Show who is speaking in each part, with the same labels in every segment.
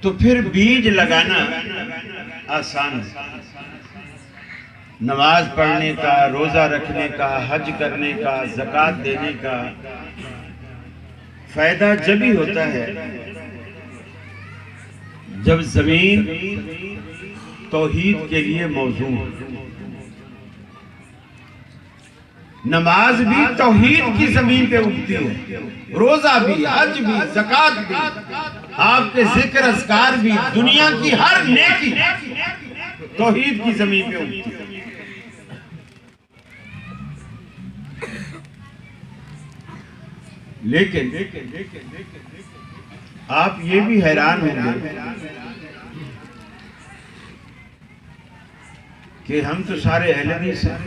Speaker 1: तो फिर बीज लगाना आसान है। नमाज पढ़ने का, रोजा रखने का, हज करने का, ज़कात देने का फायदा जब ही होता है जब जमीन तौहीद के लिए मौजू हो। नमाज भी तौहीद की जमीन पे उगती है, रोजा भी, हज भी, ज़कात भी, आपके जिक्र अज़कार भी, दुनिया की हर नेकी तौहीद की जमीन पे उगती है। लेकिन आप ये भी हैरान होंगे कि हम तो सारे अहले हदीस हैं,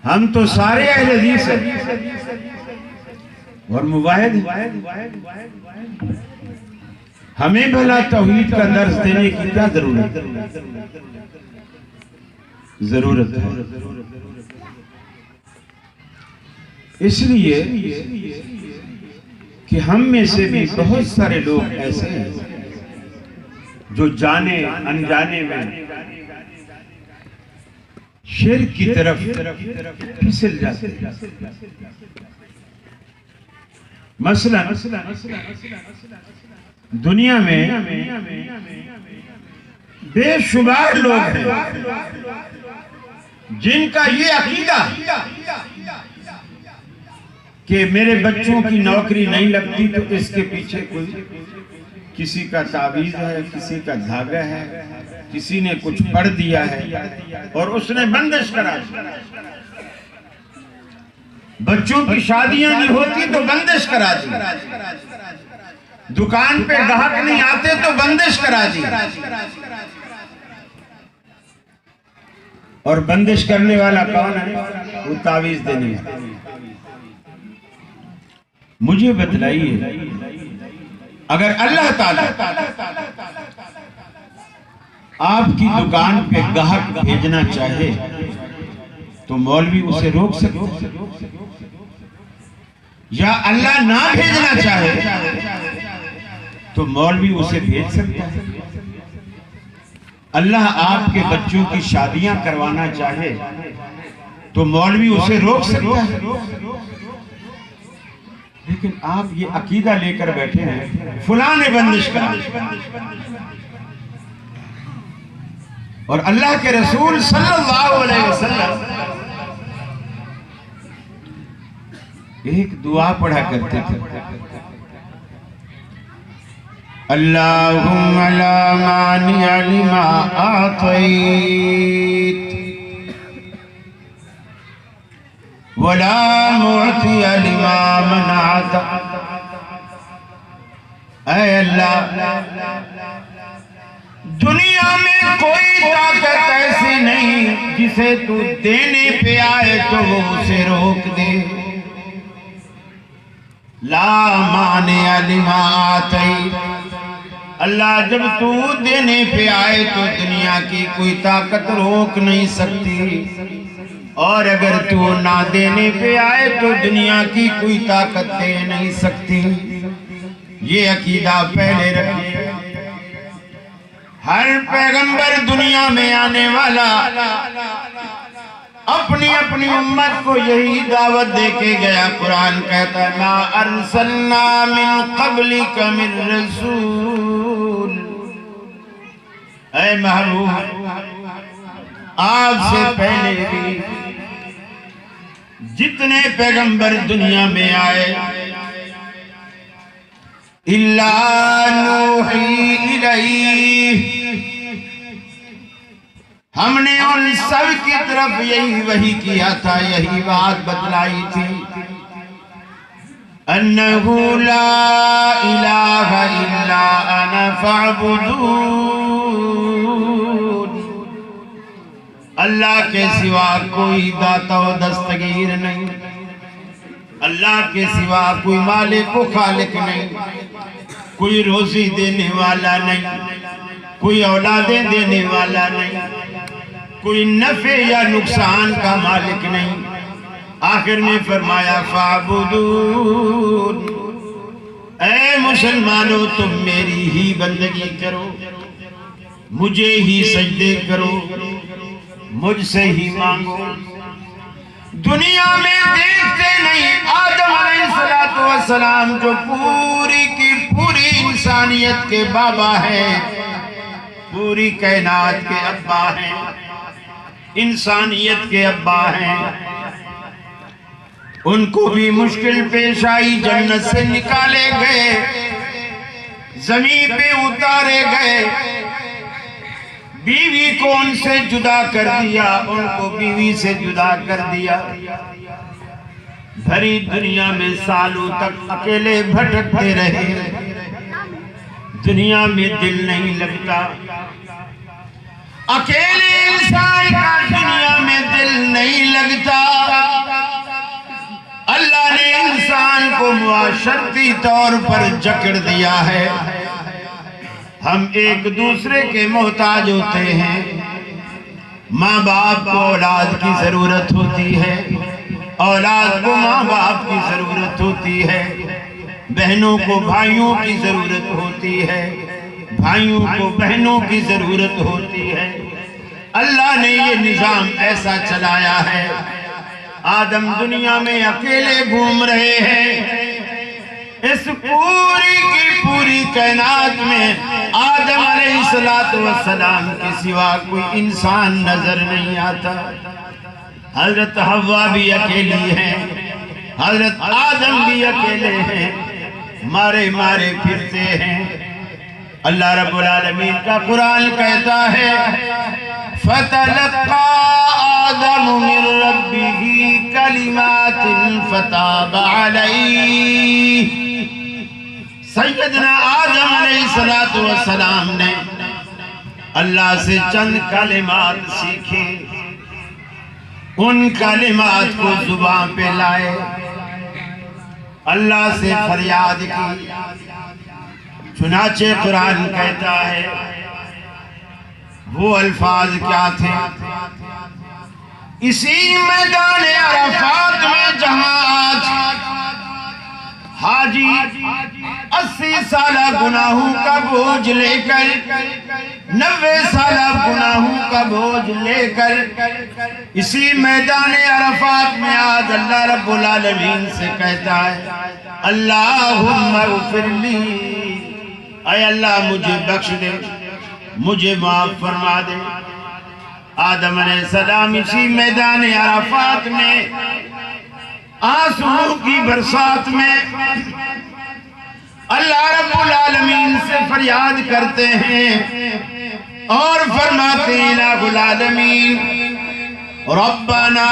Speaker 1: हम तो सारे अहले हदीस हैं और मुवाहिद, हमें भला तौहीद का दर्स देने की क्या जरूरत है। इसलिए कि हम में से भी बहुत सारे लोग ऐसे हैं जो जाने अनजाने में शिर्क की तरफ फिसल जाते हैं। मसलन दुनिया में बेशुमार लोग हैं जिनका ये अकीदा कि मेरे बच्चों की नौकरी नहीं लगती तो इसके पीछे कोई किसी का तावीज़ है, किसी का धागा है, किसी ने कुछ पढ़ दिया है और उसने बंदिश करा दी। बच्चों की शादियां नहीं होती तो बंदिश करा दी, दुकान पे ग्राहक नहीं आते तो बंदिश करा दी। और बंदिश करने वाला कौन है? वो तावीज़ देने वाला। मुझे बतलाइए, अगर अल्लाह ताला आपकी दुकान पे ग्राहक भेजना चाहे तो मौलवी उसे रोक सकते, या अल्लाह ना भेजना चाहे तो मौलवी उसे भेज सकता है। अल्लाह आपके बच्चों की शादियां करवाना चाहे तो मौलवी उसे रोक सकता है। लेकिन आप ये अकीदा लेकर बैठे हैं फुला ने बंदिश करा, और अल्लाह के रसूल सल्लल्लाहु अलैहि वसल्लम एक दुआ पढ़ा करते थे, अल्लाहुम्मा ला मानिअ लिमा आतैत वला मुअतिया लिमा मनात। ऐ अल्लाह, दुनिया में कोई ताकत ऐसी नहीं जिसे तू देने पे आए तो वो उसे रोक दे। ला मानिअ लिमा आतैत, अल्लाह जब तू देने पे आए तो दुनिया की कोई ताकत रोक नहीं सकती, और अगर तू ना देने पे आए तो दुनिया की कोई ताकत दे नहीं सकती। ये अकीदा पहले रखिए। हर पैगंबर दुनिया में आने वाला अपनी अपनी उम्मत को यही दावत देके गया। कुरान कहता है, मा अरसलना मिन क़ब्लिका मिन रसूल, ऐ महबूब आपसे पहले भी जितने पैगंबर दुनिया में आए, इल्ला नूही इलैहि, हमने उन सब की तरफ यही वही किया था, यही बात बतलाई थी, अन्नहु ला इलाहा इल्ला अना फअबुदून, अल्लाह के सिवा कोई दाता व दस्तगीर नहीं, अल्लाह के सिवा कोई मालिक व खालिक नहीं, कोई रोजी देने वाला नहीं, कोई औलादें देने वाला नहीं, कोई नफे या नुकसान का मालिक नहीं। आखिर में फरमाया फाबुदून, मुसलमानों तुम मेरी ही बंदगी करो, मुझे ही सजदे करो, मुझसे ही मांगो। दुनिया में देखते नहीं आदम अलैहिस्सलाम जो पूरी की पूरी इंसानियत के बाबा हैं, पूरी कायनात के अब्बा हैं, इंसानियत के अब्बा हैं, उनको भी मुश्किल पेश आई, जन्नत से निकाले गए, जमीन पे उतारे गए, बीवी को उनसे जुदा कर दिया, उनको बीवी से जुदा कर दिया। भरी दुनिया में सालों तक अकेले भटकते रहे, दुनिया में दिल नहीं लगता, अकेले इंसान का दुनिया में दिल नहीं लगता। अल्लाह ने इंसान को मुआशरती तौर पर जकड़ दिया है, हम एक दूसरे के मोहताज होते हैं। माँ बाप को औलाद की जरूरत होती है, औलाद को माँ बाप की जरूरत होती है, बहनों को भाइयों की जरूरत होती है, भाइयों को बहनों की जरूरत होती है। अल्लाह ने ये निजाम ऐसा चलाया है। आदम दुनिया में अकेले घूम रहे हैं, इस पूरी की पूरी कायनात में आदम अलैहिस्सलाम के सिवा कोई इंसान नजर नहीं आता। हजरत हव्वा भी अकेली है, हजरत आदम भी अकेले हैं, मारे मारे फिरते हैं। अल्लाह रब्बुल आलमीन का कुरान कहता है, फतलक्का आदम मिन रब्बिही कलिमातिन फताबा अलैहि। सैयदना आदम अलैहिस्सलाम ने अल्लाह से चंद कलिमात सीखे, उन कलिमात को जुबान पे लाए, अल्लाह से फरियाद की। चुनाचे कुरान कहता है वो अल्फाज क्या थे, इसी मैदान अरफात में जहां आज हाजी 80 साला गुनाहों का बोझ लेकर, 90 साला गुनाहों का बोझ लेकर इसी मैदान अरफात में आज अल्लाह रब्बुल आलमीन से कहता है, अल्लाहुम्मा उफ़िरली, ऐ अल्लाह मुझे बख्श दे, मुझे माफ फरमा दे। आदम अलैहिस्सलाम इसी मैदान अरफात में आंसुओं की बरसात में अल्लाह रब्बुल आलमीन से फरियाद करते हैं और फरमाते हैं, इलाहुल आलमीन रब्बना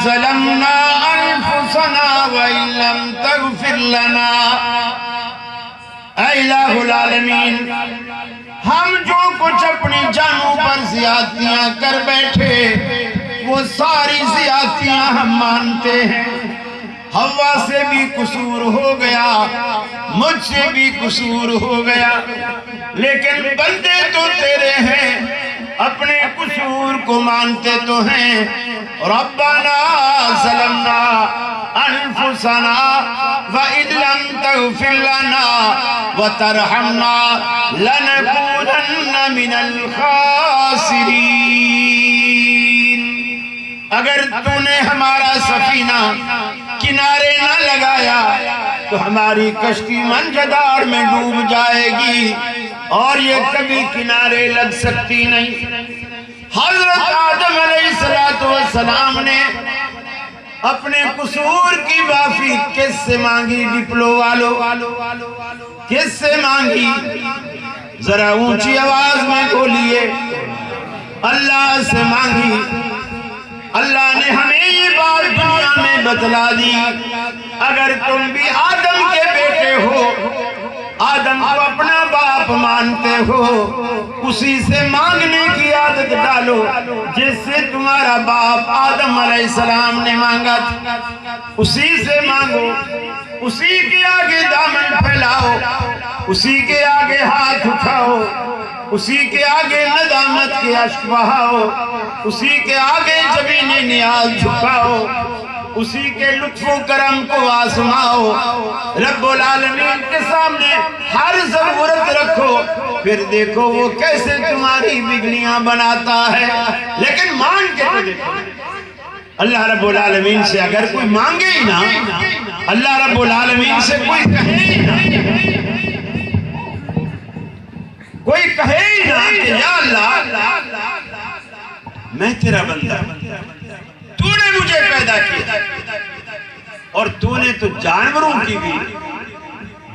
Speaker 1: ज़लमना अनफुसना व इल्लम तग़फिर लना। इलाहुल आलमीन, हम जो कुछ अपनी जानों पर ज़ियादतियां कर बैठे, वो सारी ज़ियादतियां हम मानते हैं। हव्वा से भी कसूर हो गया, मुझसे भी कसूर हो गया, लेकिन बंदे तो तेरे हैं, अपने कसूर को मानते तो हैं। रब्बना ज़लमना अनफुसना व इल्लम तग़फिर लना व तरहमना लनकूनन्न मिनल खासिरीन। अगर तूने हमारा सफीना किनारे न लगाया तो हमारी कश्ती मंजदार में डूब जाएगी और ये कभी किनारे लग सकती नहीं। हजरत आदम अलैहिस्सलाम ने अपने कसूर की माफी किससे मांगी? डिप्लो वालों किससे मांगी? जरा ऊंची आवाज में बोलिए, अल्लाह से मांगी। अल्लाह ने हमें ये बात दुनिया में बतला दी, अगर तुम भी आदम के बेटे हो, आदम को अपना बाप मानते हो, उसी से मांगने की आदत डालो जिससे तुम्हारा बाप आदम अलैहिस्सलाम ने मांगा था। उसी से मांगो, उसी के आगे दामन फैलाओ, उसी के आगे हाथ उठाओ, उसी के आगे नदामत के अश्क बहाओ, उसी के आगे जमीन नियाज झुकाओ। उसी के लुत्फो करम को आजमाओ, रब्बुल आलमीन के सामने हर जरूरत रखो, फिर देखो वो कैसे तुम्हारी बिगड़ियां बनाता है। लेकिन मांग के तो देखो, अल्लाह रब्बुल आलमीन से अगर कोई मांगे ही ना, अल्लाह रब्बुल आलमीन से कोई कहे ही ना, कोई कहे ही ना कि या अल्लाह मैं तेरा बंदा, तूने मुझे पैदा किया और तूने तो जानवरों की भी,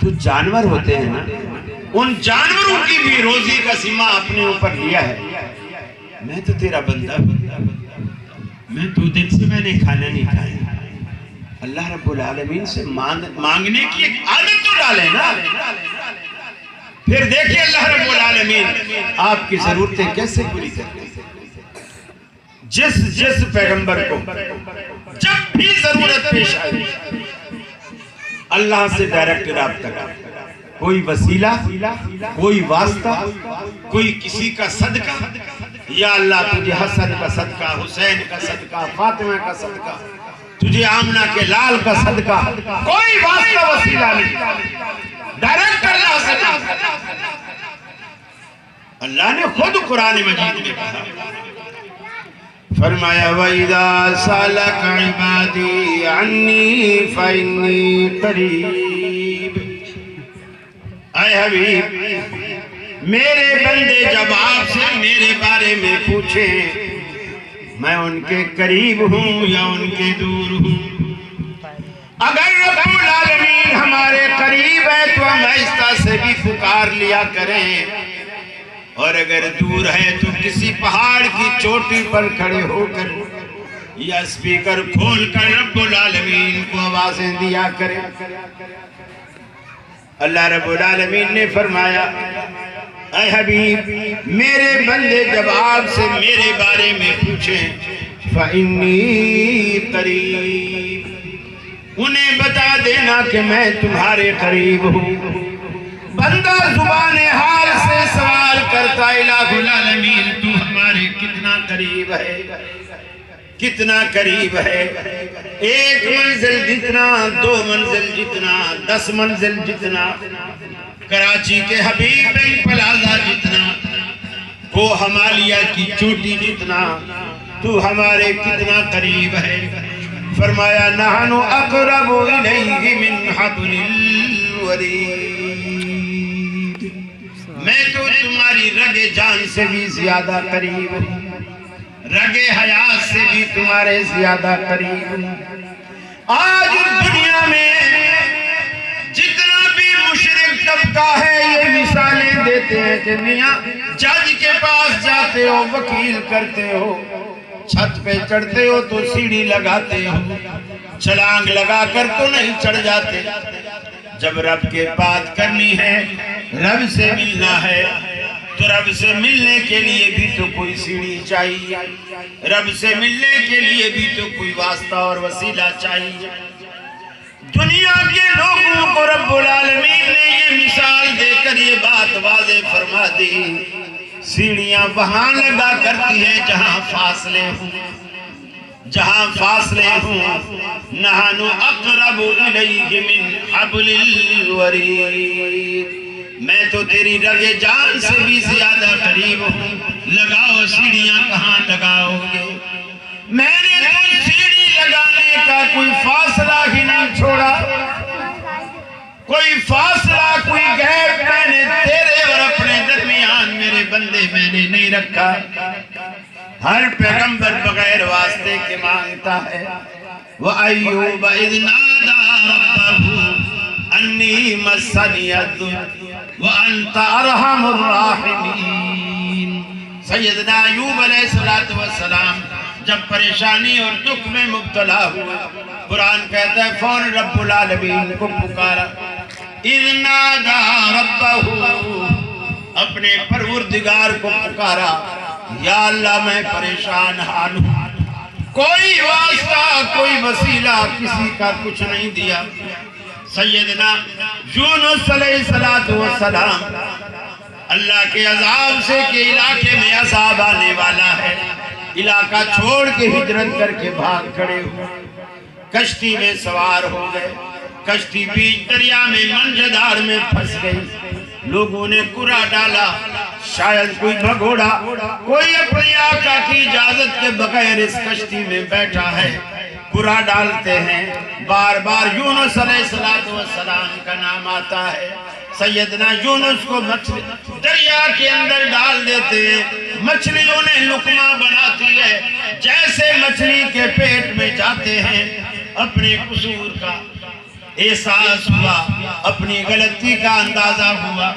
Speaker 1: जो जानवर होते हैं ना, उन जानवरों की भी रोजी का सीमा अपने ऊपर लिया है। मैं तो तेरा बंदा, मैं 2 दिन से मैंने खाना नहीं खाया। अल्लाह रब्बुल आलमीन से मांगने की एक आदत तो डाले ना। फिर देखिए अल्लाह रब्बुल आलमीन आपकी जरूरतें कैसे पूरी करते हैं। जिस पैगंबर को जब भी जरूरत पेश आई, अल्लाह से डायरेक्ट राब्ता कर, कोई वसीला, कोई वास्ता, कोई किसी का सदका, या अल्लाह तुझे हसन का सदका, हुसैन का सदका, फातिमा का सदका, तुझे आमना के लाल का सदका, कोई वास्ता वसीला नहीं, डायरेक्ट अल्लाह से। अल्लाह ने खुद कुरान मजीद में कहा, फरमाया वइदा सालक इबादी अन्नी फइन्नी करीब। ऐ हबीब, मेरे बंदे जब आपसे मेरे बारे में पूछे, मैं उनके करीब हूँ या उनके दूर हूँ। अगर रब्बुल आलमीन हमारे करीब है तो हम आहिस्ता से भी पुकार लिया करें, और अगर दूर है तो किसी पहाड़ की चोटी पर खड़े होकर या स्पीकर खोलकर रब्बुल आलमीन को आवाजें दिया करें। अल्लाह रब्बुल आलमीन ने फरमाया, ऐ हबीब, मेरे बंदे जब आपसे मेरे बारे में पूछें फइन्नी करीब, उन्हें बता देना कि मैं तुम्हारे करीब हूँ। बंदा जुबान हाल से सवाल करता, इलाहुल आलमीन तू हमारे कितना करीब है, कितना करीब है। 1 मंजिल जितना, 2 मंजिल जितना, 10 मंजिल जितना, कराची के हबीब बैंक प्लाजा जितना, वो हिमालय की चोटी जितना, तू हमारे कितना करीब है। फरमाया नहनु अक़रबु इलैहि मिन हब्लिल वरीद, मैं तो तुम्हारी रगे जान से भी ज्यादा करीब हूँ, रगे हयात से भी तुम्हारे ज्यादा करीब हूँ। आज दुनिया में जितना भी मुशरिक तबका है ये मिसालें देते हैं कि मियां जज के पास जाते हो, वकील करते हो, छत पे चढ़ते हो तो सीढ़ी लगाते हो, छलांग लगाकर तो नहीं चढ़ जाते। जब रब के बात करनी है, रब से मिलना है, तो रब से मिलने के लिए भी तो कोई सीढ़ी चाहिए, रब से मिलने के लिए भी तो कोई वास्ता और वसीला चाहिए। दुनिया के लोगों को रब्बुल आलमीन ने ये मिसाल देकर ये बात वाज़े फरमा दी, सीढ़ियां वहां लगा करती हैं जहां फासले हों, जहां फासले हों। नहनु अक़रबु इलैहि मिन हब्लिल वरीद, मैं तो तेरी रगे जान से भी ज्यादा करीब हूँ। लगाओ सीढ़ियां, कहाँ लगाओगे? मैंने तो सीढ़ी लगाने का कोई फासला ही नहीं छोड़ा, कोई फासला, कोई गैप मैंने तेरे और अपने दरमियान मेरे बंदे मैंने नहीं रखा। हर पैगंबर बगैर वास्ते के मांगता है। व अय्यूब इज़ नादा रब्बहु अन्नी मस्सनियद व अंत अरहमुर राहिमीन। सैयदना अय्यूब अलैहिस्सलातु वस्सलाम जब परेशानी और दुख में मुब्तला हुआ, कुरान कहता है फौरन रब्बुल आलमीन को पुकारा। इज़ नादा रब्बहु, अपने परवरदिगार को पुकारा, या अल्लाह मैं परेशान हाल हूँ, कोई वास्ता कोई वसीला किसी का कुछ नहीं दिया। सैयदना यूनुस अलैहिस्सलातु वस्सलाम अल्लाह के अजाब से के इलाके में अजाब आने वाला है, इलाका छोड़ के हिजरत करके भाग खड़े हुए। कश्ती में सवार हो गए। कश्ती बीच दरिया में मंझधार में फंस गई। लोगों ने कुरा डाला, शायद कोई भगोड़ा, कोई अपनी आका की इजाजत के बगैर इस कश्ती में बैठा है। कुरा डालते हैं, बार बार यूनुस अलैहिस्सलाम का नाम आता है। सैयदना यूनुस को मछली दरिया के अंदर डाल देते हैं। मछलियों ने लुकमा बनाती है। जैसे मछली के पेट में जाते हैं, अपने कसूर का एहसास हुआ, अपनी गलती का अंदाजा हुआ,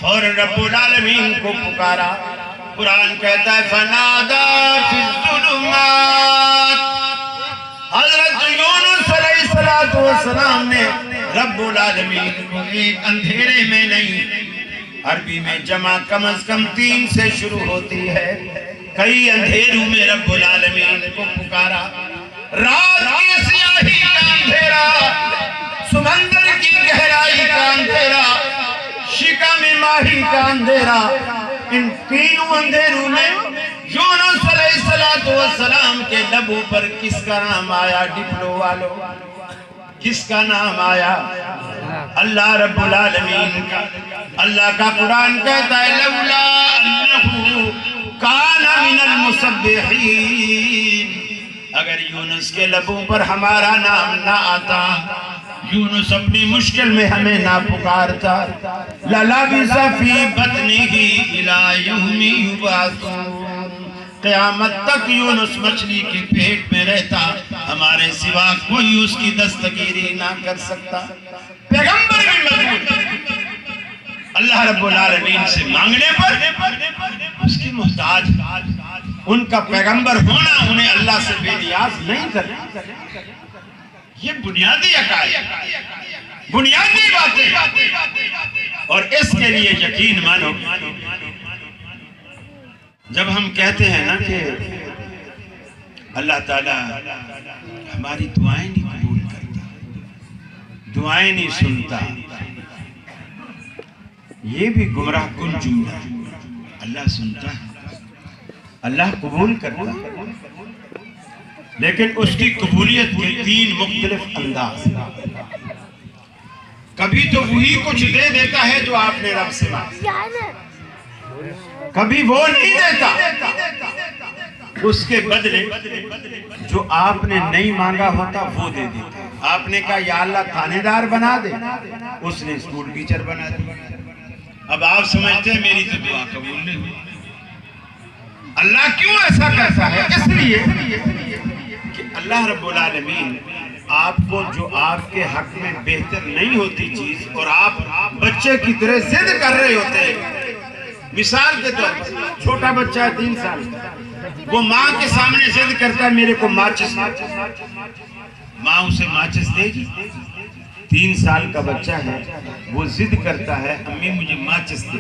Speaker 1: फौरन रब्बुल आलमीन को पुकारा। कुरान कहता है फनादा फिज़्ज़ुलुमात। हज़रत यूनुस अलैहिस्सलाम ने रब्बुल आलमीन को एक अंधेरे में नहीं, अरबी में जमा कम से कम 3 से शुरू होती है, कई अंधेरों में रब्बुल आलमीन को पुकारा। रात की स्याही का अंधेरा, समंदर की गहराई का अंधेरा, शिका में माही का अंधेरा, इन तीनों अंधेरों में यूनुस अलैहिस्सलाम के लबों पर किसका नाम आया? डिप्लो वालों, किसका नाम आया? अल्लाह रब्बुल आलमीन का। अल्लाह का कुरान कहता है लौला अन्नहु काना मिनल मुसब्बिहीन। अगर यूनुस के लबों पर हमारा नाम ना आता, यूनुस अपनी मुश्किल में हमें ना पुकारता, ललबिसा फी बतनिही इला यौमि युबअसून। क़यामत तक यूनुस मछली के पेट में रहता, हमारे सिवा कोई उसकी दस्तगीरी ना कर सकता। पैगंबर भी मजबूर, अल्लाह रब्बुल आलमीन से मांगने पर उसकी मोहताज। उनका पैगंबर होना उन्हें अल्लाह से बेनियाज नहीं करता। ये बुनियादी अकायद, बुनियादी बातें। और इसके लिए यकीन मानो, जब हम कहते हैं ना कि अल्लाह ताला हमारी दुआएं नहीं कबूल करता, दुआएं नहीं सुनता, ये भी गुमराह कुन जुमला। अल्लाह सुनता है, अल्लाह कबूल करता है, लेकिन उसकी कबूलियत के 3 मुख्तलिफ अंदाज। कभी तो वही कुछ दे देता है जो आपने रब से मांगा, कभी वो नहीं देता, उसके बदले जो आपने नहीं मांगा होता वो दे देता। आपने कहा या अल्लाह थानेदार बना दे, उसने स्कूल टीचर बना दिया। अब आप समझते हैं मेरी तो दुआ कबूल नहीं हुई। अल्लाह क्यों ऐसा करता है? इसलिए कि अल्लाह रब्बुल आलमीन आपको जो आपके हक में बेहतर नहीं होती चीज, और आप बच्चे की तरह जिद कर रहे होते हैं। मिसाल के तौर पर छोटा बच्चा है 3 साल का, वो माँ के सामने जिद करता है मेरे को माचिस, माँ उसे माचिस देगी। 3 साल का बच्चा है, वो जिद करता है अम्मी मुझे माचिस दे।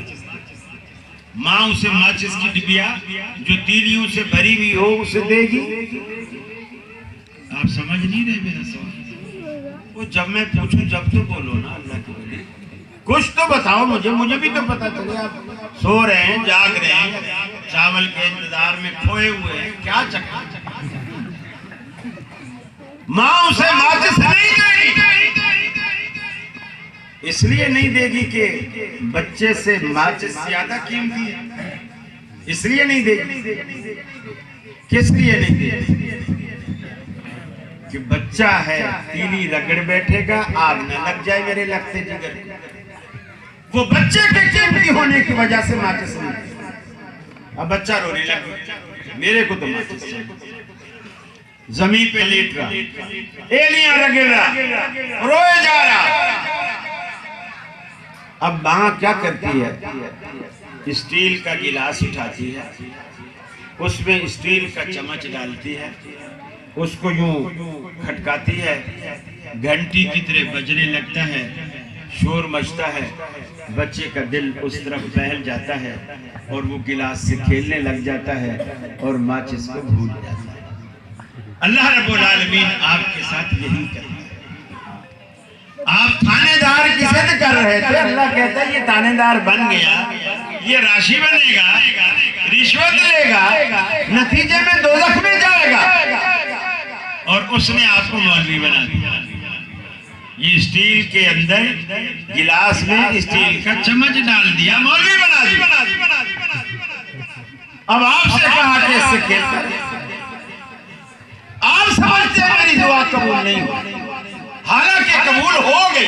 Speaker 1: माँ उसे माचिस की डिबिया जो तीलियों से भरी हुई हो उसे देगी। आप समझ नहीं रहे मेरा सवाल? वो जब मैं पूछूं जब तो बोलो ना, अल्लाह के वली कुछ तो बताओ मुझे, मुझे भी तो पता चले। आप सो रहे हैं, जाग रहे हैं, चावल के इंतजार में खोए हुए हैं, क्या चक्कर? माँ उसे माचिस नहीं देगी, इसलिए नहीं देगी कि बच्चे से माचिस ज्यादा कीमती है, इसलिए नहीं देगी। किस लिए नहीं देगी? कि बच्चा है, तीली रगड़ बैठेगा, आग न लग जाए मेरे लगते जिगर। वो बच्चे के कीमती होने की वजह से माचिस नहीं। अब बच्चा रोने लगा, मेरे को तो माचिस चाहिए। जमीन पे लेट रहा, एलियां रगड़ रहा, रोए जा रहा। अब माँ क्या करती है? स्टील का गिलास उठाती है, उसमें स्टील का चम्मच डालती है, उसको यूं खटकाती है, घंटी की तरह बजने लगता है, शोर मचता है, बच्चे का दिल उस तरफ बहल जाता है और वो गिलास से खेलने लग जाता है और माचिस को भूल जाता है। अल्लाह रब्बुल आलमीन आपके साथ यही करता है। आप थानेदार की जिद कर रहे थे, अल्लाह कहता है ये थानेदार बन गया, ये राशि बनेगा, रिश्वत लेगा, नतीजे में दोज़ख में जाएगा। और उसने आपको मौलवी बना दिया। ये स्टील के अंदर गिलास में स्टील का चम्मच डाल दिया, मौलवी बना दिया। अब आपसे कहा कि इससे खेल कर, आप समझते हैं मेरी दुआ कबूल नहीं हुई, हालांकि कबूल हो गई।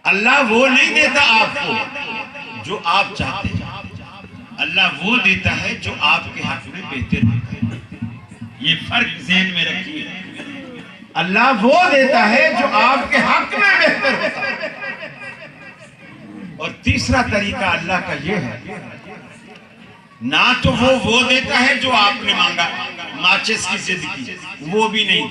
Speaker 1: अल्लाह वो नहीं देता आपको जो आप चाहते हैं, अल्लाह वो देता है जो आपके हक में बेहतर होता है। ये फर्क ज़हन में रखिए, अल्लाह वो देता है जो आपके हक में बेहतर होता है। और तीसरा तरीका अल्लाह का ये है, ना तो वो देता है जो आपने मांगा, माचिस की जिद की, वो भी नहीं,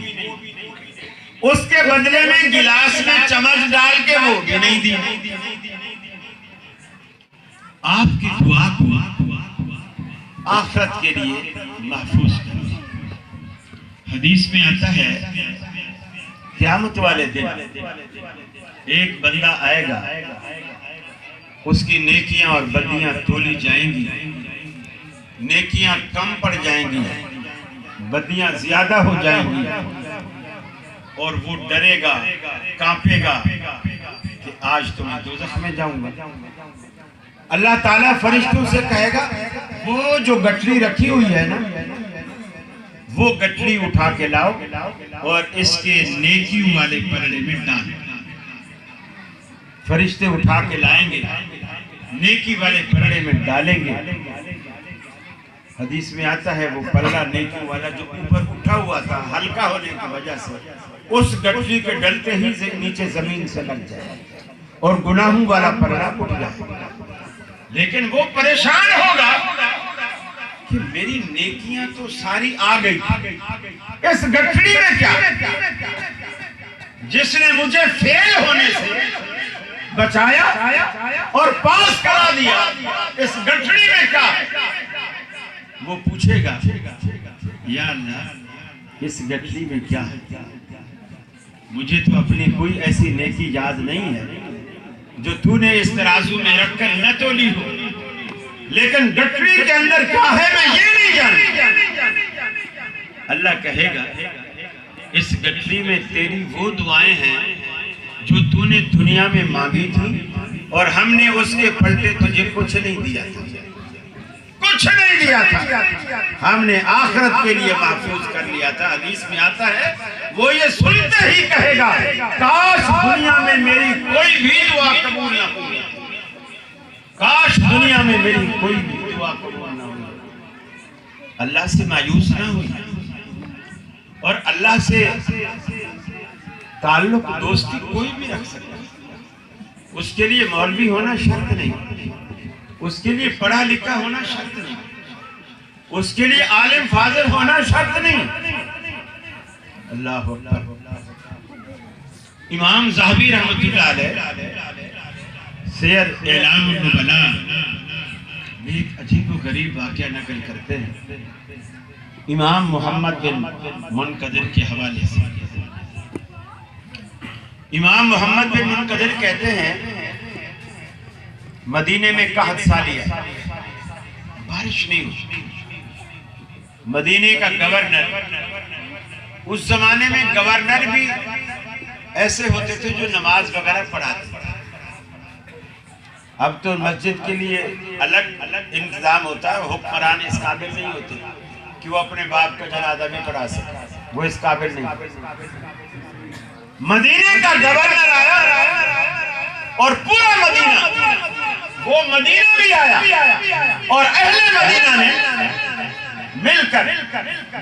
Speaker 1: उसके बदले में गिलास में चम्मच डाल के वो भी नहीं दी। आपकी दुआ को आखिरत के लिए महफूज कर। हदीस में आता है क़यामत वाले दिन एक बंदा आएगा, उसकी नेकियां और बदियां तोली जाएंगी, नेकियां कम पड़ जाएंगी, बदियां ज्यादा हो जाएंगी, और वो डरेगा, कांपेगा कि आज तो मैं दोज़ख में जाऊंगा। अल्लाह ताला फरिश्तों से कहेगा, वो जो गठरी रखी हुई है ना, वो गठरी उठा के लाओ और इसके नेकियों वाले पलड़े में डाल। फरिश्ते उठा के लाएंगे, नेकी वाले पलड़े में डालेंगे। हदीस में आता है वो पलड़ा नेकी वाला जो ऊपर उठा हुआ था, हल्का होने की वजह से उस गठरी के डलते ही नीचे जमीन से लग जाए और गुनाहों वाला पलड़ा उठ जाए। लेकिन वो परेशान होगा कि मेरी नेकियां तो सारी आ गई, इस गठरी में क्या, जिसने मुझे फेल होने से बचाया और पास करा दिया, इस गठरी में क्या। वो पूछेगा, या अल्लाह इस गठरी में क्या है, मुझे तो अपनी कोई ऐसी नेकी याद नहीं है जो तूने इस तराजू में रखकर न तोली हो, लेकिन गठरी के अंदर क्या है मैं ये नहीं जानता। अल्लाह कहेगा, इस गठरी में तेरी वो दुआएं हैं जो तूने दुनिया में मांगी थी और हमने उसके पलटे तुझे कुछ नहीं दिया था, कुछ नहीं दिया था, हमने आखिरत के लिए महफूज कर लिया था। हदीस में आता है वो ये सुनते ही कहेगा, काश दुनिया में मेरी कोई भी दुआ कबूल ना हो, काश दुनिया में मेरी कोई भी दुआ कबूल ना हो। अल्लाह से मायूस ना हुई, और अल्लाह से ताल्लुक दोस्ती कोई भी रख सकता है। उसके लिए मौलवी होना शर्त नहीं, उसके लिए पढ़ा लिखा होना शर्त नहीं, उसके लिए आलिम फाजिल होना शर्त नहीं। अल्लाह इमाम ज़हबी रहमतुल्लाह अलैह शेर एलान नुबला में एक अजीब व गरीब वाक़या नकल करते हैं, इमाम मोहम्मद बिन मुनकदिर के हवाले से। इमाम मोहम्मद बिन मुनकदिर कहते हैं, मदीने में कहत साली है, बारिश नहीं हुई। मदीने का गवर्नर, उस जमाने में गवर्नर भी ऐसे होते थे जो नमाज वगैरह पढ़ाते। अब तो मस्जिद के लिए अलग अलग इंतजाम होता है, हुक्मरान इस काबिल नहीं होते कि वो अपने बाप का जनाजा भी पढ़ा सके, वो इस काबिल नहीं। मदीने का गवर्नर आया और पूरा मदीना, वो मदीना भी आया और अहले मदीना ने मिलकर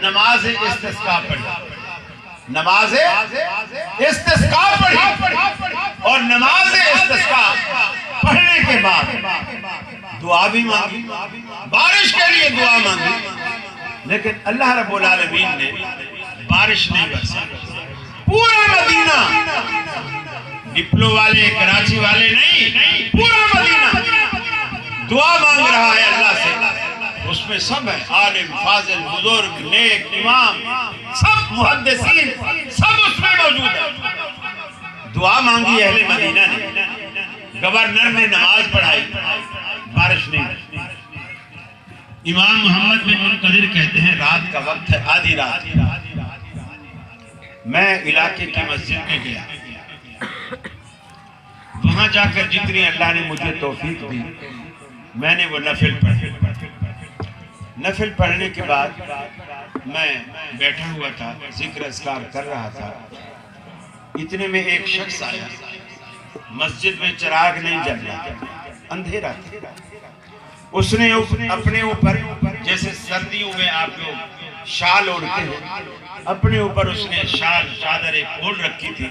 Speaker 1: नमाज इस्तिस्का पढ़ी, नमाज इस्तिस्का पढ़ी, और नमाज इस्तिस्का पढ़ने के बाद दुआ भी मांगी, बारिश के लिए दुआ मांगी, लेकिन अल्लाह रब्बुल आलमीन ने बारिश नहीं बरसा। पूरा मदीना, डिप्लो वाले कराची वाले नहीं, पूरा मदीना दुआ मांग रहा है अल्लाह से। उसमें सब है, आलिम फाजिल बुजुर्ग नेक इमाम सब मुहद्दिसीन सब उसमें मौजूद है। दुआ मांगी अहले मदीना ने, गवर्नर ने नमाज पढ़ाई, बारिश नहीं। इमाम मोहम्मद बिन मुनकदिर कहते हैं रात का वक्त है, आधी रात, मैं इलाके की मस्जिद में गया। वहां जाकर जितनी अल्लाह ने मुझे तौफीक दी मैंने वो नफिल पढ़े। नफिल पढ़ने के बाद मैं बैठा हुआ था, जिक्र अस्कार कर रहा था। इतने में एक शख्स आया। मस्जिद में चिराग नहीं जल रहा था, अंधेरा था। उसने अपने ऊपर, जैसे सर्दियों में आप लोग शाल ओढ़ते हैं, अपने ऊपर उसने चादर एक ओढ़ रखी थी,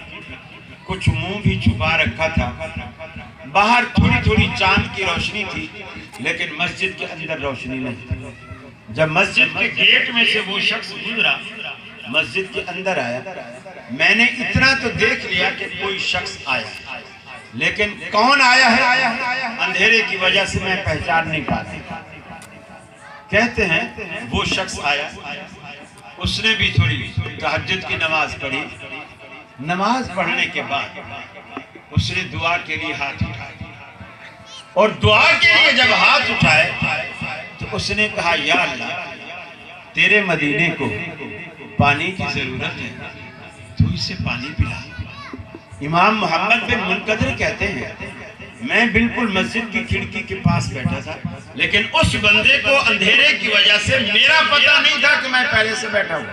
Speaker 1: कुछ मुंह भी छुपा रखा था। बाहर थोड़ी थोड़ी चांद की रोशनी थी, लेकिन मस्जिद के अंदर रोशनी नहीं थी। जब मस्जिद के गेट में से वो शख्स गुजरा, मस्जिद के अंदर आया, मैंने इतना तो देख लिया कि कोई शख्स आया, लेकिन कौन आया है अंधेरे की वजह से मैं पहचान नहीं पाता। कहते हैं वो शख्स आया, उसने भी थोड़ी तहज्जुद की नमाज पढ़ी। नमाज पढ़ने के बाद उसने दुआ के लिए हाथ उठाए, और दुआ के लिए जब हाथ उठाए तो उसने कहा, या अल्लाह, तेरे मदीने को पानी की जरूरत है, तू इसे पानी पिला। इमाम मोहम्मद बिन मुनकदिर कहते हैं मैं बिल्कुल मस्जिद की खिड़की के पास बैठा था, लेकिन उस बंदे को अंधेरे की वजह से मेरा पता नहीं था कि मैं पहले से बैठा हूं,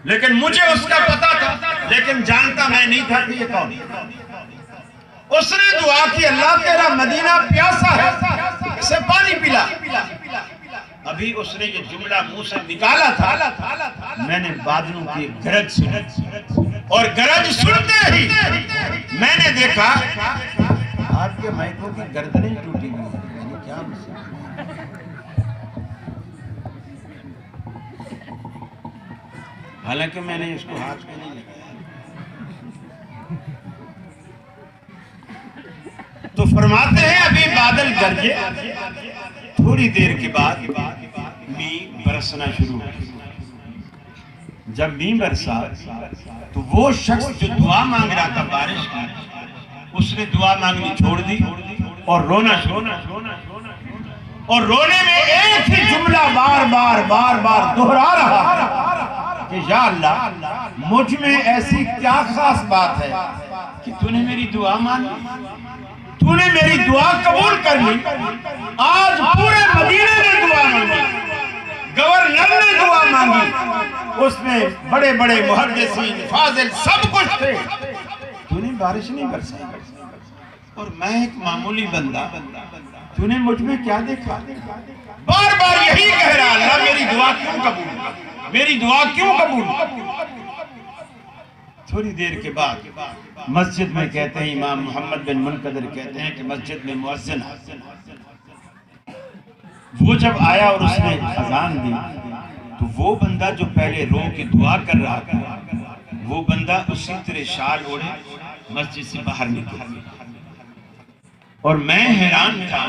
Speaker 1: लेकिन मुझे उसका पता था, लेकिन जानता मैं नहीं था कि ये कौन। उसने दुआ की, अल्लाह तेरा मदीना प्यासा है, इसे पानी पिला। अभी उसने ये जुमला मुंह से निकाला था, मैंने बादलों की गरज सुनी, और गरज सुनते ही मैंने देखा आपके माइकों की गर्दनें टूटी हुई। क्या हालांकि मैंने इसको हाथ में नहीं लगाया। तो फरमाते हैं अभी बादल गरजे, थोड़ी देर के बाद मींह बरसना शुरू हुआ। जब मींह बरसा तो वो शख्स जो दुआ मांग रहा था बारिश की, उसने दुआ मांगनी छोड़ दी और रोना शुरू। और रोने में एक ही जुमला बार बार दोहरा रहा कि या अल्लाह, मुझ में ऐसी क्या खास बात है कि तूने मेरी दुआ मांगी, तूने मेरी दुआ कबूल कर ली। आज पूरे मदीने ने दुआ मांगी, गवर्नर ने दुआ मांगी, उसमें बड़े बड़े मुहद्दिसीन फाजिल सब कुछ थे, तूने बारिश नहीं बरसाई। और मैं एक मामूली बंदा, तूने मुझ में क्या देखा? बार बार यही कह रहा, अल्लाह मेरी दुआ क्यों कबूल, मेरी दुआ क्यों कबूल। थोड़ी देर के बाद मस्जिद में कहते हैं, इमाम मोहम्मद बिन मुनकदिर कहते हैं कि मस्जिद में मुअज्जिन वो जब आया और उसने अजान दी, तो वो बंदा जो पहले रो के दुआ कर रहा था, वो बंदा उसी तरह शाल ओढ़े मस्जिद से बाहर निकला। और मैं हैरान था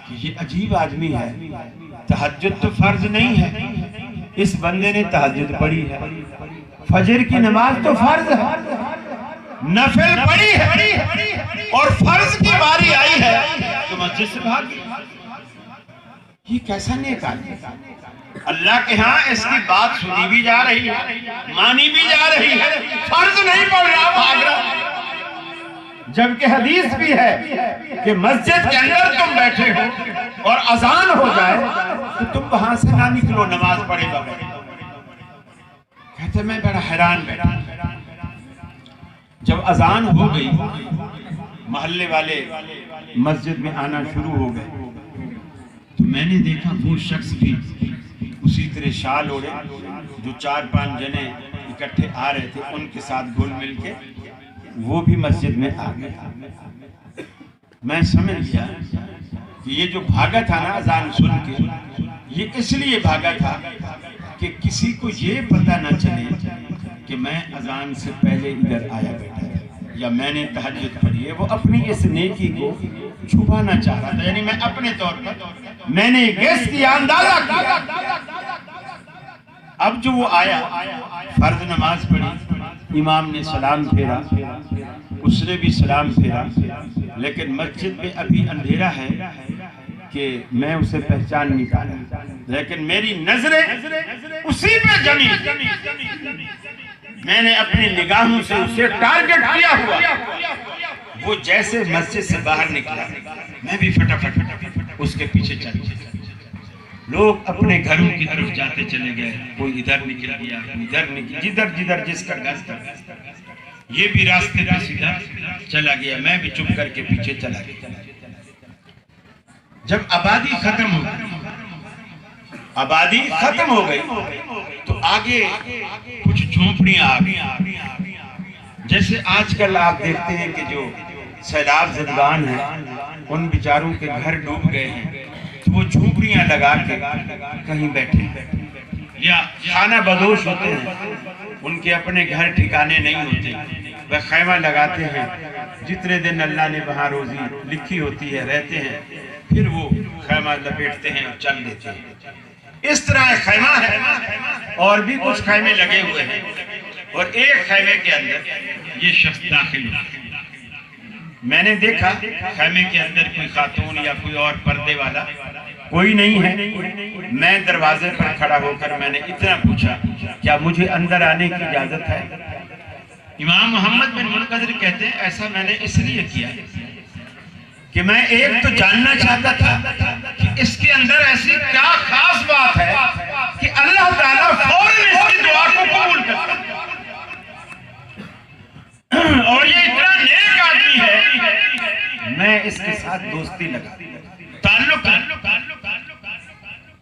Speaker 1: कि ये अजीब आदमी है, तहज्जुद तो फर्ज नहीं है, इस बंदे ने तहज्जुद पढ़ी है, फजर की नमाज तो फर्ज है, नफिल पढ़ी है, और फर्ज की बारी आई है तो मस्जिद से भाग गया। ये कैसा नेक आदमी, अल्लाह के यहाँ इसकी बात सुनी भी जा रही है, मानी भी जा रही है, फर्ज नहीं पढ़ रहा, भाग रहा। जबकि हदीस भी है कि मस्जिद के अंदर तुम बैठे हो और अजान हो जाए तो तुम वहां से ना निकलो नमाज पढ़े बगैर। कहते मैं बड़ा हैरान बैठा। जब अजान हो गई, मोहल्ले वाले मस्जिद में आना शुरू हो गए, तो मैंने देखा वो शख्स भी उसी तरह शाल ओढ़े, जो 4-5 जने इकट्ठे आ रहे थे उनके साथ घुल मिल के वो भी मस्जिद में आ गए। मैं समझ गया कि ये जो भागा था ना अजान सुन के, ये इसलिए भागा था कि किसी को ये पता ना चले कि मैं अजान से पहले इधर आया बैठा था या मैंने तहज्जुद पढ़ी है। वो अपनी इस नेकी को छुपाना चाह रहा था, यानी मैं अपने तौर पर मैंने गेस किया, अंदाजा किया। अब जो वो आया, फर्ज नमाज पढ़ी, इमाम ने सलाम फेरा, उसने भी सलाम फेरा, लेकिन मस्जिद में अभी अंधेरा है कि मैं उसे पहचान नहीं पा रहा, लेकिन मेरी नजरें उसी पे जमी। मैंने अपनी निगाहों से उसे टारगेट किया हुआ। वो जैसे मस्जिद से बाहर निकला, मैं भी फटाफट उसके पीछे चल दिया। लोग अपने घरों की तरफ जाते चले गए, कोई इधर निकल गया, इधर निकल, जिधर जिधर जिसका घर था, ये भी रास्ते पे सीधा चला गया, मैं भी चुप करके पीछे चला गया। जब आबादी खत्म हो गई तो आगे कुछ झोंपड़ियां आ गई। जैसे आजकल आप देखते हैं कि जो सैलाब ज़दगान हैं उन बेचारों के घर डूब गए हैं, तो वो झोंपड़ियां लगा के कहीं बैठे या खाना बदोश होते हैं, उनके अपने घर ठिकाने नहीं होते, वह खैमा लगाते हैं। जितने दिन अल्लाह ने वहाँ रोजी लिखी होती है रहते हैं, फिर वो खैमा लपेटते हैं और चल देते हैं। इस तरह खैमा है और भी कुछ खैमे लगे हुए हैं, और एक खैमे के अंदर ये शख्स दाखिल हुआ। मैंने देखा खैमे के अंदर कोई खातून या कोई और पर्दे वाला कोई नहीं है। मैं दरवाजे पर खड़ा होकर मैंने इतना पूछा, क्या मुझे अंदर आने की इजाजत है? इमाम मोहम्मद बिन मुनकदिर कहते हैं, ऐसा मैंने इसलिए किया कि मैं एक तो जानना चाहता था कि इसके अंदर ऐसी क्या खास बात है कि अल्लाह ताला फौरन इसकी दुआ को कबूल करता है, और ये इतना नेक आदमी है, मैं इसके साथ दोस्ती लगा, ताल्लुक।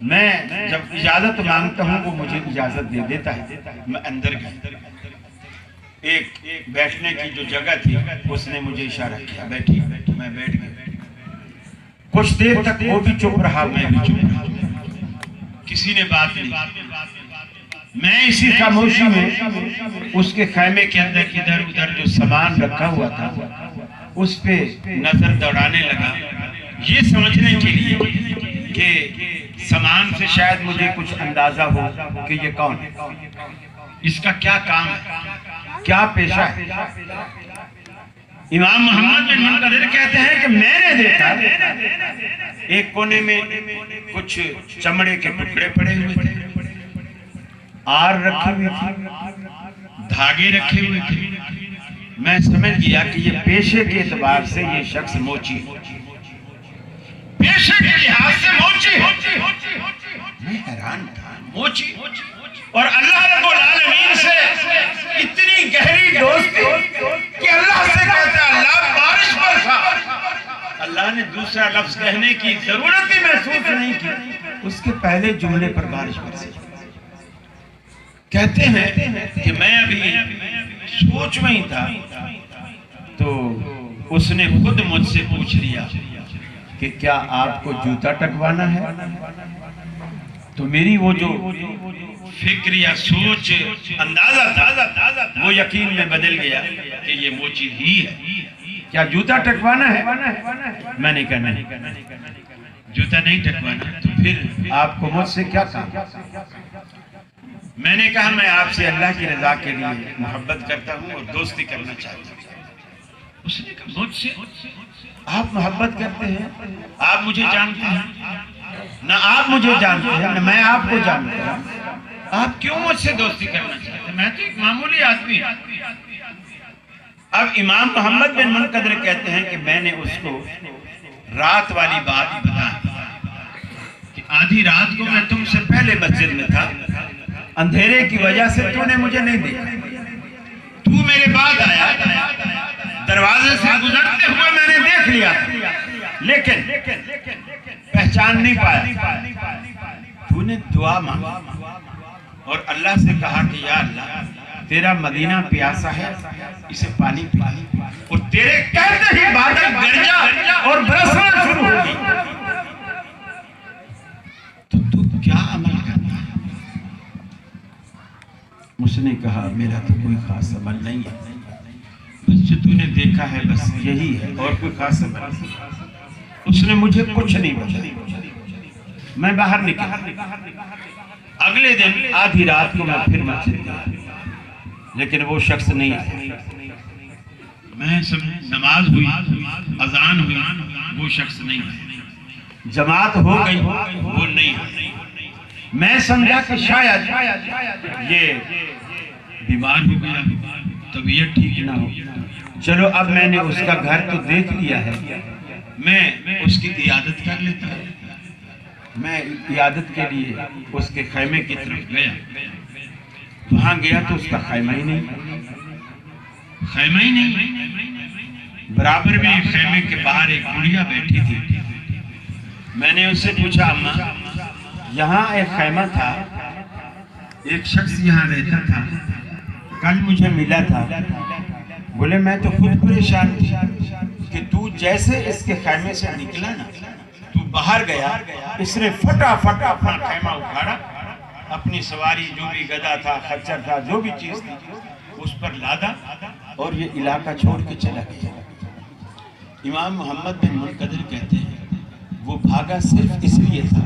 Speaker 1: मैं जब इजाजत मांगता हूँ वो मुझे इजाजत दे देता है। मैं अंदर गया, एक बैठने की जो जगह थी उसने मुझे इशारा किया, बैठी। मैं बैठ गया। कुछ देर तक वो भी चुप रहा, मैं भी चुप रहा, किसी ने बात नहीं। मैं इसी खामोशी में उसके खैमे के अंदर इधर उधर जो सामान रखा हुआ था उस पे नजर दौड़ाने लगा, ये समझने के लिए कि सामान से शायद मुझे कुछ अंदाजा हो कि ये कौन है, इसका क्या काम है, क्या पेशा है। इमाम मोहम्मद बिन मुनकदिर कहते हैं कि मैंने देखा एक कोने में कुछ चमड़े के टुकड़े पड़े हुए थे, आर रखी हुई थी, धागे रखे हुए थे। मैं समझ गया कि ये पेशे के एतबार से ये शख्स मोची, पेशे के लिहाज से मोची। मैं हैरान था, मोची और अल्लाह रब्बुल आलमीन से इतनी गहरी दोस्ती कि अल्लाह से कहता है, अल्लाह बारिश बरसा। अल्लाह ने दूसरा लफ्ज कहने की जरूरत ही महसूस नहीं की, उसके पहले जुमले पर बारिश बरसी। कहते हैं कि मैं अभी सोच में ही था तो उसने खुद मुझसे पूछ लिया कि क्या आपको जूता टकवाना है? तो मेरी वो जो फिक्र या सोच अंदाजा था वो यकीन में बदल गया कि ये मोची ही है। क्या जूता टकवाना है? मैंने कहा नहीं, जूता नहीं टकवाना। तो फिर आपको मुझसे क्या काम? मैंने कहा मैं आपसे अल्लाह की रजा के लिए मोहब्बत करता हूँ और दोस्ती करना चाहता हूँ। उसने कहा मुझसे आप मोहब्बत करते हैं? आप मुझे जानते हैं? ना आप मुझे जानते हैं ना मैं आपको जानता हूँ, आप क्यों मुझसे दोस्ती करना चाहते हैं? मैं तो एक मामूली आदमी हूँ। अब इमाम मोहम्मद बिन मुनकदिर कहते हैं कि मैंने उसको रात वाली बात बताई कि आधी रात को मैं तुमसे पहले मस्जिद में था, अंधेरे की वजह से तूने मुझे नहीं देखा, तू मेरे बाद आया, दरवाजे से गुजरते हुए मैंने देख लिया, लेकिन पहचान नहीं पाया। तूने दुआ मांगी और अल्लाह से कहा कि या अल्लाह तेरा मदीना प्यासा है, इसे पानी पिला। और तेरे कहते ही बादल गरजा और बरसना शुरू हो गई। तो तू क्या अमल करना है? उसने कहा मेरा तो कोई खास अमल नहीं है, बस जो तूने देखा है बस यही है और कोई खास अमल नहीं। उसने मुझे कुछ नहीं बताया। मैं बाहर निकला। अगले दिन आधी रात को मैं फिर मस्जिद गया, लेकिन वो शख्स नहीं आया। मैं नमाज हुई, अजान हुई, वो शख्स नहीं आया। जमात हो गई, वो नहीं आई। मैं समझा कि शायद ये बीमार हो गया, तबीयत ठीक ना हो। चलो अब मैंने उसका घर तो देख लिया है, मैं उसकी इयादत कर लेता हूँ। मैं इयादत के लिए उसके खैमे की तरफ गया। वहां गया तो उसका खैमा ही नहीं, खैमा ही नहीं। बराबर में खैमे के बाहर एक बुढ़िया बैठी थी। मैंने उससे पूछा, अम्मा यहाँ एक खैमा था, एक शख्स यहाँ रहता था, कल मुझे मिला था। बोले मैं तो खुद परेशान थी कि तू जैसे इसके खैमे से निकला ना, तू बाहर गया, इसने फटाफट अपना खैमा उखाड़ा, अपनी सवारी जो भी गधा था, खच्चर था, जो भी चीज थी उस पर लादा और ये इलाका छोड़ के चला गया। इमाम मोहम्मद बिन मुनकदिर कहते हैं वो भागा सिर्फ इसलिए था